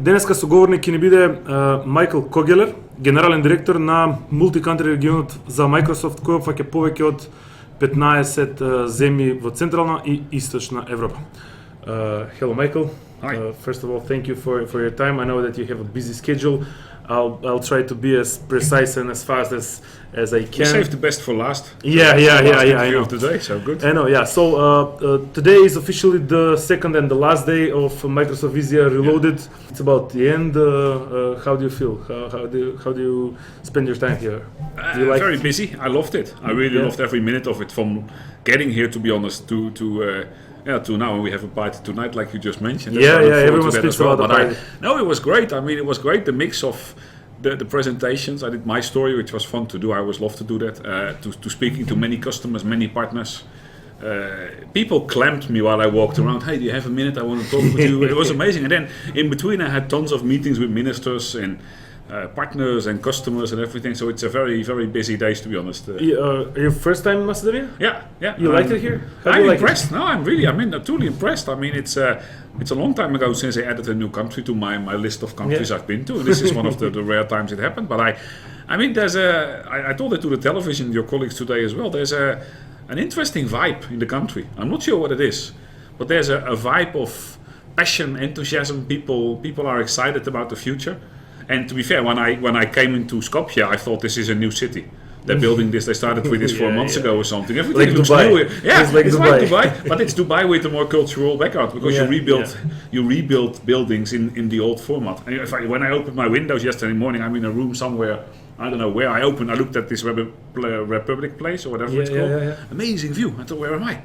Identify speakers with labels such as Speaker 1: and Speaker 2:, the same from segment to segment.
Speaker 1: Денеска соговорник ќе ни биде Michael Kögeler, генерален директор на Multicountry регионот за Microsoft, кој опфаќа повеќе од 15 земји во Централна и Источна Европа. Hello, Michael.
Speaker 2: Hi.
Speaker 1: First of all, thank you for your time. I know that you have a busy schedule. I'll try to be as precise and as fast as I can.
Speaker 2: You saved the best for last.
Speaker 1: Yeah. I know.
Speaker 2: Of today, so good.
Speaker 1: I know. Yeah. So today is officially the second and the last day of Microsoft Visio Reloaded. Yeah. It's about the end. How do you feel? How do you spend your time here? Do you like
Speaker 2: very
Speaker 1: it?
Speaker 2: busy. I loved it. I really loved every minute of it. From getting here, to be honest, to now we have a party tonight, like you just mentioned.
Speaker 1: Everyone speaks about the party.
Speaker 2: No, it was great. I mean, it was great. The mix of the presentations. I did my story, which was fun to do. I always love to do that. To speaking to many customers, many partners. People clamped me while I walked around. Hey, do you have a minute? I want to talk with you. It was amazing. And then in between, I had tons of meetings with ministers and partners and customers and everything. So it's a very, very busy days, to be honest.
Speaker 1: Your first time in Macedonia?
Speaker 2: Yeah.
Speaker 1: You liked it here?
Speaker 2: I'm impressed. No, I'm truly impressed. I mean, it's a long time ago since I added a new country to my list of countries I've been to. This is one of the rare times it happened. But I mean, I told it to the television, your colleagues today as well. There's an interesting vibe in the country. I'm not sure what it is, but there's a vibe of passion, enthusiasm. People are excited about the future. And to be fair, when I came into Skopje, I thought this is a new city. They're building this. They started with this 4 months ago or something. Everything
Speaker 1: like
Speaker 2: looks
Speaker 1: Dubai.
Speaker 2: new. Yeah,
Speaker 1: it's like
Speaker 2: Dubai, but it's Dubai with a more cultural background because you rebuild buildings in the old format. And when I opened my windows yesterday morning, I'm in a room somewhere. I don't know where I looked at this Republic Place or whatever it's called.
Speaker 1: Yeah.
Speaker 2: Amazing view. I thought, where am I?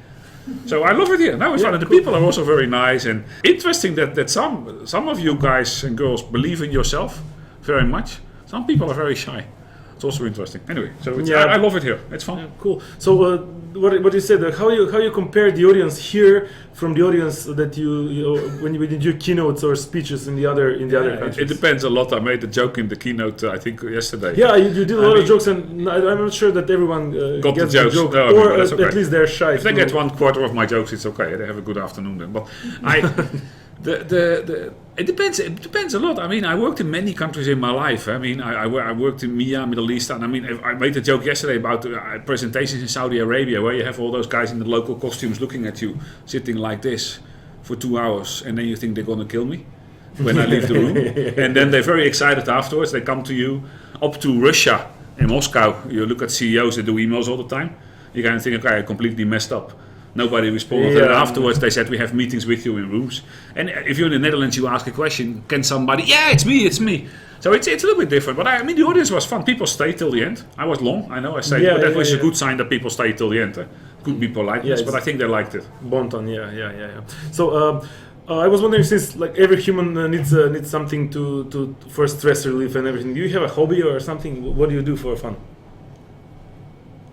Speaker 2: So I love it here. Now it's fun, and the people are also very nice and interesting. That some of you guys and girls believe in yourself very much. Some people are very shy. It's also interesting. Anyway, so I love it here. It's fun.
Speaker 1: Yeah, cool. So what you said, how you compare the audience here from the audience that you when you did your keynotes or speeches in the other countries?
Speaker 2: It depends a lot. I made a joke in the keynote I think yesterday.
Speaker 1: Yeah, you did a lot of jokes, and I'm not sure that everyone gets the joke, or at least they're shy.
Speaker 2: If they get 1/4 of my jokes, it's okay. They have a good afternoon then. But it depends a lot. I mean, I worked in many countries in my life. I mean, I worked in MIA, Middle East, and I mean, I made a joke yesterday about presentations in Saudi Arabia where you have all those guys in the local costumes looking at you, sitting like this for 2 hours, and then you think they're going to kill me when I leave the room. And then they're very excited afterwards. They come to you, up to Russia in Moscow. You look at CEOs that do emails all the time. You kind of think, okay, I completely messed up. Nobody responded. And afterwards they said, we have meetings with you in rooms. And if you're in the Netherlands, you ask a question, can somebody, it's me. So it's a little bit different. But I mean, the audience was fun. People stayed till the end. I was long, I know I say, but that was a good sign that people stayed till the end. Could be politeness, but I think they liked it.
Speaker 1: Bonton, yeah. So I was wondering, since like every human needs something for stress relief and everything, do you have a hobby or something? What do you do for fun?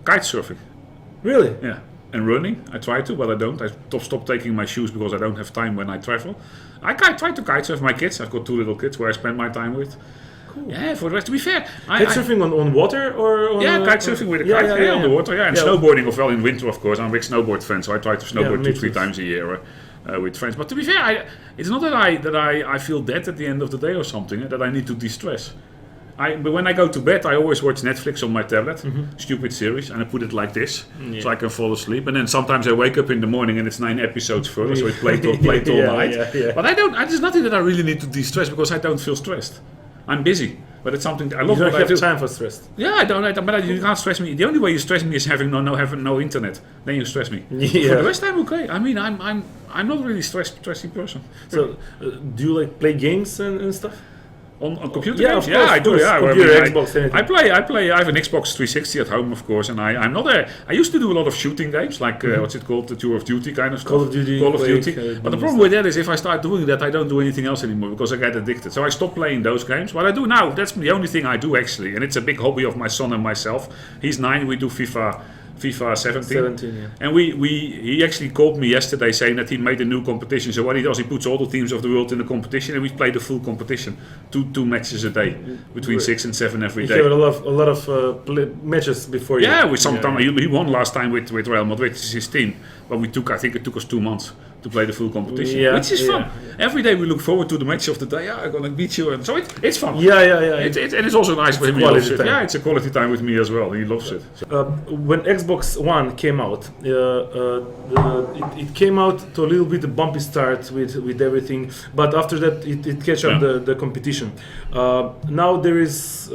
Speaker 2: Kite surfing.
Speaker 1: Really?
Speaker 2: Yeah. And running, I try to, but I don't. I stop taking my shoes because I don't have time when I travel. I try to kite surf my kids. I've got 2 little kids where I spend my time with.
Speaker 1: Cool.
Speaker 2: Yeah, for the rest, to be fair.
Speaker 1: Kite surfing on water or on
Speaker 2: kite surfing with a kite on the water. Yeah, and snowboarding as well in winter, of course. I'm a big snowboard fan, so I try to snowboard 2-3 times a year with friends. But to be fair, it's not that I feel dead at the end of the day or something, that I need to de-stress. But when I go to bed, I always watch Netflix on my tablet, stupid series, and I put it like this, so I can fall asleep. And then sometimes I wake up in the morning and it's 9 episodes further, so it played all night. Yeah. But there's nothing that I really need to de-stress because I don't feel stressed. I'm busy, but it's something I love.
Speaker 1: You don't have time for stress.
Speaker 2: Yeah, I don't. But you can't stress me. The only way you stress me is having no internet. Then you stress me. Yeah. For the rest, I'm okay. I mean, I'm not really stressy person.
Speaker 1: So, do you like play games and stuff?
Speaker 2: On computer
Speaker 1: Of
Speaker 2: games?
Speaker 1: course,
Speaker 2: I do. Yeah,
Speaker 1: computer, Xbox, anything.
Speaker 2: I play. I have an Xbox 360 at home, of course, and I used to do a lot of shooting games, like what's it called, the Tour of Duty kind of stuff.
Speaker 1: Call of Duty.
Speaker 2: But the problem with that is, if I start doing that, I don't do anything else anymore because I get addicted. So I stopped playing those games. What I do now, that's the only thing I do actually, and it's a big hobby of my son and myself. He's 9. We do FIFA 17.
Speaker 1: Yeah.
Speaker 2: And he actually called me yesterday saying that he made a new competition. So what he does, he puts all the teams of the world in the competition, and we play the full competition, two matches a day, between 6 and 7 every day.
Speaker 1: You have a lot of matches before you.
Speaker 2: Yeah, he won last time with Real Madrid, his team. But I think it took us 2 months to play the full competition,
Speaker 1: Yeah,
Speaker 2: which is fun.
Speaker 1: yeah.
Speaker 2: Every day we look forward to the match of the day. I'm gonna beat you, and so it's fun.
Speaker 1: Yeah.
Speaker 2: And it's also nice for him. He
Speaker 1: quality
Speaker 2: loves it.
Speaker 1: time.
Speaker 2: Yeah, it's a quality time with me as well. He loves it. So.
Speaker 1: When Xbox One came out, it came out to a little bit a bumpy start with everything, but after that it catch up the competition. Now there is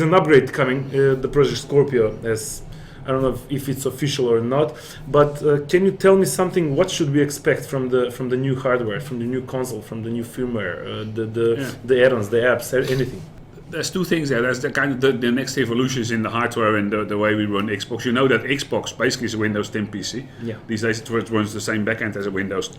Speaker 1: an upgrade coming, the Project Scorpio, as I don't know if it's official or not, but can you tell me something? What should we expect from the new hardware, from the new console, from the new firmware, the add-ons, the apps, anything?
Speaker 2: There's two things there. There's the kind of the next evolutions in the hardware and the way we run Xbox. You know that Xbox basically is a Windows 10 PC.
Speaker 1: Yeah.
Speaker 2: These days it runs the same backend as a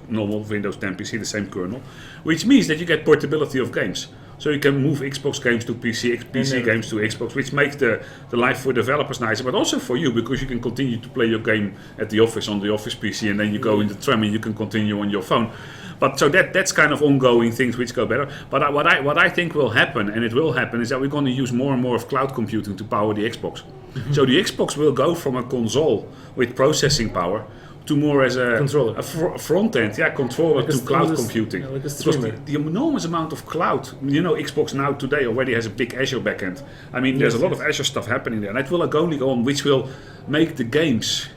Speaker 2: normal Windows 10 PC, the same kernel, which means that you get portability of games. So you can move Xbox games to PC games to Xbox, which makes the life for developers nicer, but also for you, because you can continue to play your game at the office on the office PC, and then you go in the tram and you can continue on your phone. But so that's kind of ongoing things which go better. But what I think will happen, and it will happen, is that we're going to use more and more of cloud computing to power the Xbox. Mm-hmm. So the Xbox will go from a console with processing power to more as a
Speaker 1: controller,
Speaker 2: a front end, controller to cloud computing.
Speaker 1: Like
Speaker 2: because the enormous amount of cloud, Xbox now today already has a big Azure backend. I mean, there's a lot of Azure stuff happening there, and that will only go on, which will make the games,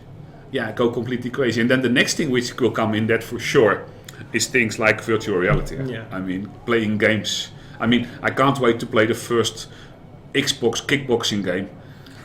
Speaker 2: go completely crazy. And then the next thing which will come in that for sure is things like virtual reality.
Speaker 1: Yeah.
Speaker 2: I mean, playing games. I mean, I can't wait to play the first Xbox kickboxing game.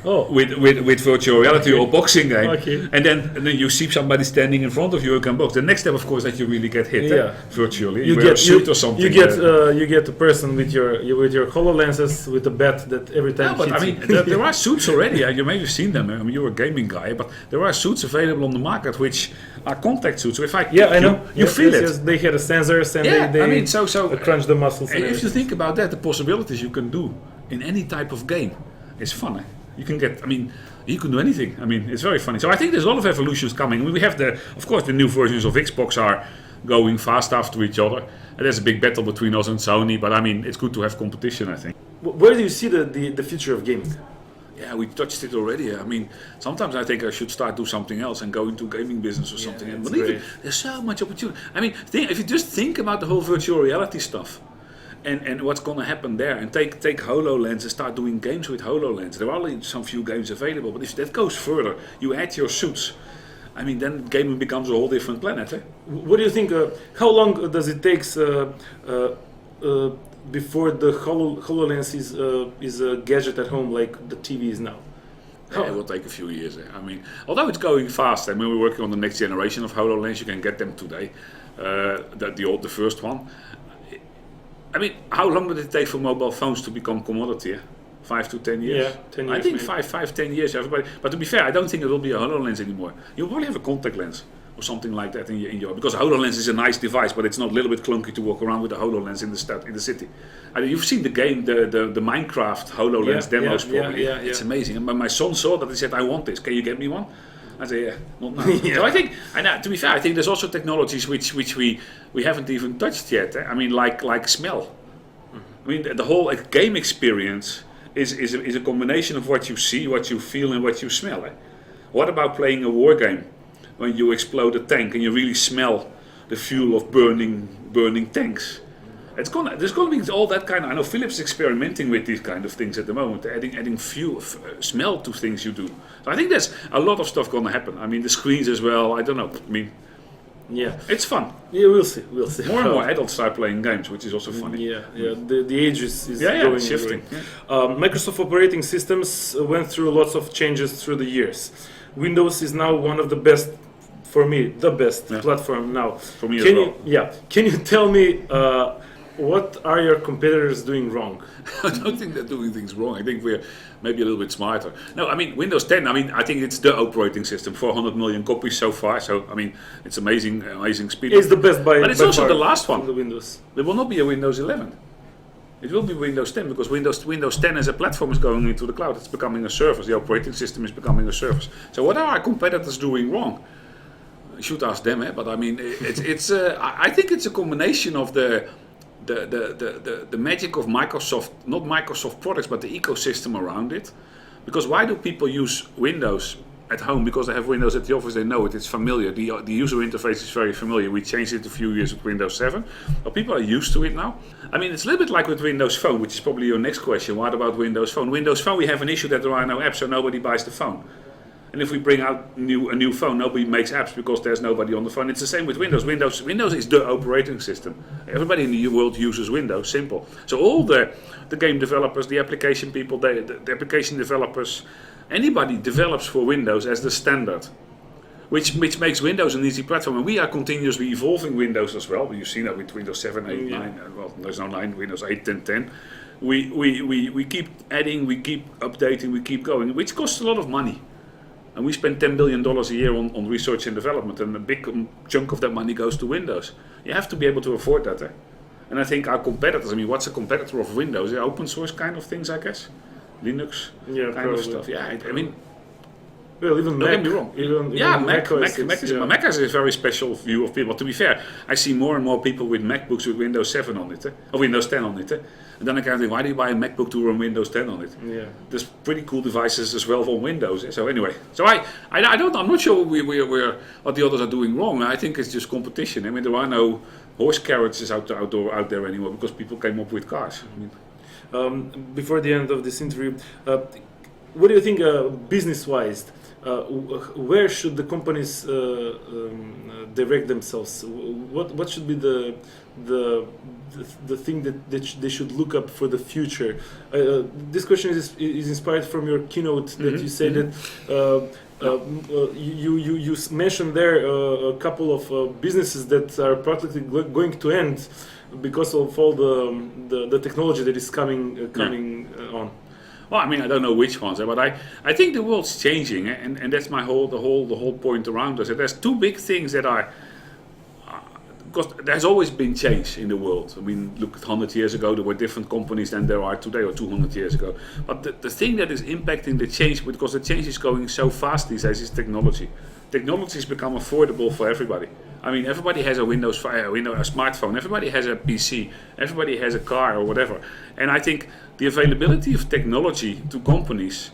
Speaker 2: With virtual reality or boxing game, and then you see somebody standing in front of you who can box. The next step, of course, that you really get hit virtually. You get a suit or something.
Speaker 1: You get a person with your HoloLenses with a bat that every time.
Speaker 2: But I mean, there are suits already. You may have seen them. I mean, you're a gaming guy, but there are suits available on the market which are contact suits. So if I
Speaker 1: I know
Speaker 2: you feel it.
Speaker 1: Yes, they had a sensors and they crunch the muscles.
Speaker 2: And if you think about that, the possibilities you can do in any type of game is fun. You can you can do anything. I mean, it's very funny. So I think there's a lot of evolutions coming. I mean, we have of course, the new versions of Xbox are going fast after each other. And there's a big battle between us and Sony, but I mean, it's good to have competition, I think.
Speaker 1: Where do you see the future of gaming?
Speaker 2: Yeah, we touched it already. I mean, sometimes I think I should start do something else and go into gaming business or something. And believe it, there's so much opportunity. I mean, if you just think about the whole virtual reality stuff, and what's going to happen there, and take HoloLens and start doing games with HoloLens. There are only some few games available, but if that goes further, you add your suits. I mean, then gaming becomes a whole different planet.
Speaker 1: What do you think? How long does it take before the HoloLens is a gadget at home like the TV is now?
Speaker 2: It will take a few years. I mean, although it's going fast, and when we're working on the next generation of HoloLens, you can get them today. The first one. I mean, how long did it take for mobile phones to become commodity? 5 to 10 years?
Speaker 1: Yeah, 10 years.
Speaker 2: I think 5, 10 years, everybody. But to be fair, I don't think it will be a HoloLens anymore. You'll probably have a contact lens or something like that in your because a HoloLens is a nice device, but it's not a little bit clunky to walk around with a HoloLens in the city. I mean, you've seen the game, the Minecraft HoloLens demos probably. It's amazing. And my son saw that, he said, "I want this. Can you get me one?" I say, yeah, not now. So I think, and to be fair, I think there's also technologies which we haven't even touched yet. I mean, like smell. I mean, the whole game experience is a combination of what you see, what you feel, and what you smell. What about playing a war game when you explode a tank and you really smell the fuel of burning tanks? There's gonna be all that kind of. I know Philips is experimenting with these kind of things at the moment, adding fuel, smell to things you do. So I think there's a lot of stuff gonna happen. I mean, the screens as well. I don't know. I mean, it's fun.
Speaker 1: Yeah, we'll see.
Speaker 2: More and more adults start playing games, which is also funny.
Speaker 1: Yeah. The age is going
Speaker 2: shifting.
Speaker 1: Microsoft operating systems went through lots of changes through the years. Windows is now one of the best, for me, the best platform now.
Speaker 2: For me as well.
Speaker 1: Can you tell me what are your competitors doing wrong?
Speaker 2: I don't think they're doing things wrong. I think we're maybe a little bit smarter. No, I mean, Windows 10, I think it's the operating system. 400 million copies so far. So, I mean, it's amazing speed.
Speaker 1: It's the best
Speaker 2: but it's also the last one.
Speaker 1: The Windows.
Speaker 2: There will not be a Windows 11. It will be Windows 10 because Windows 10 as a platform is going into the cloud. It's becoming a service. The operating system is becoming a service. So what are our competitors doing wrong? You should ask them, but I mean, I think it's a combination of the magic of Microsoft, not Microsoft products, but the ecosystem around it. Because why do people use Windows at home, because they have Windows at the office, they know it, it's familiar. The user interface is very familiar. We changed it a few years with Windows 7, but people are used to it now. I mean, it's a little bit like with Windows Phone, which is probably your next question. What about Windows Phone? Windows Phone, we have an issue that there are no apps, so nobody buys the phone. And if we bring out a new phone, nobody makes apps because there's nobody on the phone. It's the same with Windows. Windows is the operating system. Everybody in the world uses Windows, simple. So all the game developers, the application people, the application developers, anybody develops for Windows as the standard, which makes Windows an easy platform. And we are continuously evolving Windows as well. You've seen that with Windows 7, 8, 9, well, there's no 9, Windows 8, 10, 10. We keep adding, we keep updating, we keep going, which costs a lot of money. And we spend $10 billion a year on research and development, and a big chunk of that money goes to Windows. You have to be able to afford that. And I think our competitors, I mean, what's a competitor of Windows? Open source kind of things, I guess. Linux kind of stuff. Yeah, I mean,
Speaker 1: well, even
Speaker 2: don't
Speaker 1: Mac.
Speaker 2: get me wrong.
Speaker 1: Even
Speaker 2: Mac has a very special view of people. To be fair, I see more and more people with MacBooks with Windows 7 on it, or Windows 10 on it. And then I kind of think, why do you buy a MacBook to run Windows 10 on it?
Speaker 1: Yeah.
Speaker 2: There's pretty cool devices as well on Windows. So anyway, I'm not sure we're what the others are doing wrong. I think it's just competition. I mean, there are no horse carriages out there anymore because people came up with cars. I mean,
Speaker 1: before the end of this interview, what do you think, business-wise, where should the companies direct themselves? What should be the thing that they should look up for the future? This question is inspired from your keynote that you said that you mentioned there a couple of businesses that are practically going to end because of all the technology that is coming on.
Speaker 2: Well, I mean, I don't know which ones, but I think the world's changing, and that's my the whole point around us. There's two big things that are, because there's always been change in the world. I mean, look, 100 years ago there were different companies than there are today, or 200 years ago. But the thing that is impacting the change, because the change is going so fast these days, is technology. Technology has become affordable for everybody. I mean, everybody has a a smartphone, everybody has a PC, everybody has a car or whatever. And I think the availability of technology to companies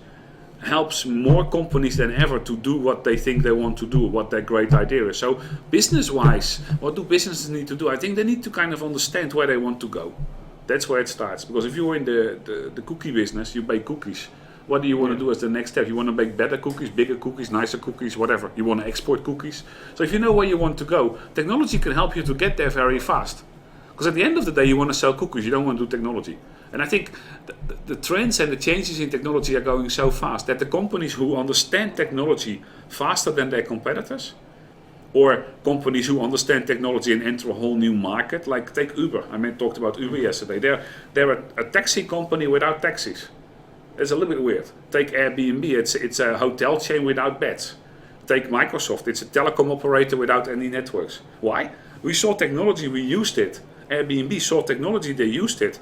Speaker 2: helps more companies than ever to do what they think they want to do, what their great idea is. So business-wise, what do businesses need to do? I think they need to kind of understand where they want to go. That's where it starts. Because if you're in the cookie business, you bake cookies. What do you want to do as the next step? You want to make better cookies, bigger cookies, nicer cookies, whatever. You want to export cookies. So if you know where you want to go, technology can help you to get there very fast. Because at the end of the day, you want to sell cookies. You don't want to do technology. And I think the trends and the changes in technology are going so fast that the companies who understand technology faster than their competitors, or companies who understand technology and enter a whole new market, like take Uber. I talked about Uber yesterday. They're a taxi company without taxis. It's a little bit weird. Take Airbnb, it's a hotel chain without beds. Take Microsoft, it's a telecom operator without any networks. Why? We saw technology, we used it. Airbnb saw technology, they used it.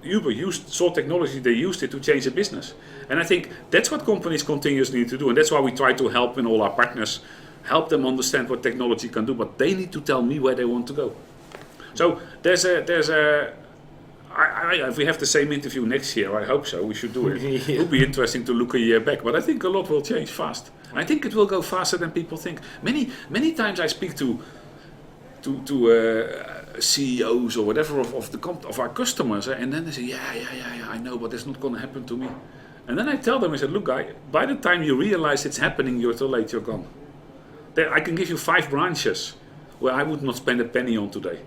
Speaker 2: Uber saw technology, they used it to change the business. And I think that's what companies continuously need to do. And that's why we try to help in all our partners, help them understand what technology can do, but they need to tell me where they want to go. So if we have the same interview next year, I hope so, we should do it. It would be interesting to look a year back, but I think a lot will change fast. I think it will go faster than people think. Many times I speak to CEOs or whatever of our customers, and then they say, yeah, I know, but it's not going to happen to me. And then I tell them, I said, look, by the time you realize it's happening, you're too late, you're gone. I can give you 5 branches where I would not spend a penny on today,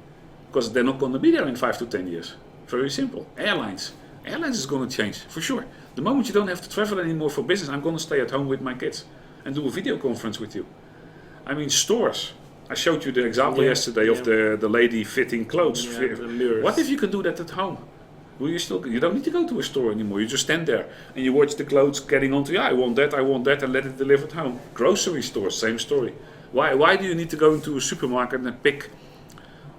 Speaker 2: because they're not going to be there in 5 to 10 years. Very simple. Airlines is going to change, for sure. The moment you don't have to travel anymore for business, I'm going to stay at home with my kids and do a video conference with you. I mean, stores. I showed you the example yesterday of the lady fitting clothes. What if you can do that at home? You don't need to go to a store anymore. You just stand there and you watch the clothes getting onto you. I want that, and let it delivered home. Grocery stores, same story. Why do you need to go into a supermarket and pick,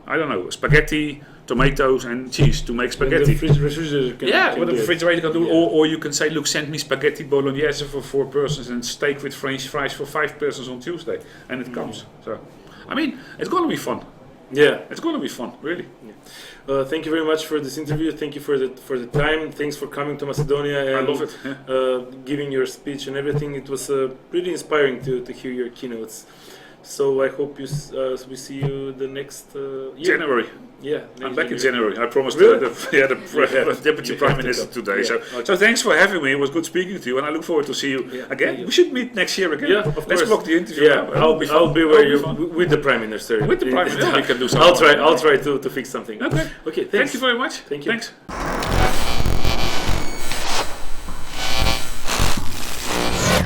Speaker 2: I don't know, spaghetti, tomatoes and cheese to make spaghetti?
Speaker 1: The refrigerator can
Speaker 2: the refrigerator can do. Or you can say, look, send me spaghetti bolognese for 4 persons and steak with French fries for 5 persons on Tuesday, and it comes. So, I mean, it's going to be fun.
Speaker 1: Yeah.
Speaker 2: It's going to be fun, really.
Speaker 1: Thank you very much for this interview. Thank you for the time. Thanks for coming to Macedonia and
Speaker 2: I love it.
Speaker 1: Giving your speech and everything. It was pretty inspiring to hear your keynotes. So I hope we see you the next year.
Speaker 2: January.
Speaker 1: Yeah,
Speaker 2: I'm back in January. I promised
Speaker 1: Really?
Speaker 2: the Deputy Prime Minister today.
Speaker 1: Yeah.
Speaker 2: So thanks for having me. It was good speaking to you, and I look forward to see you again. We should meet next year again.
Speaker 1: Yeah, of
Speaker 2: Let's
Speaker 1: course.
Speaker 2: block the interview.
Speaker 1: Yeah, I'll be where you
Speaker 2: fun.
Speaker 1: with the Prime Minister.
Speaker 2: With the Prime Minister, we can do something.
Speaker 1: I'll try to fix something.
Speaker 2: Okay.
Speaker 1: Okay.
Speaker 2: Thank you very much.
Speaker 1: Thank you.
Speaker 2: Thanks.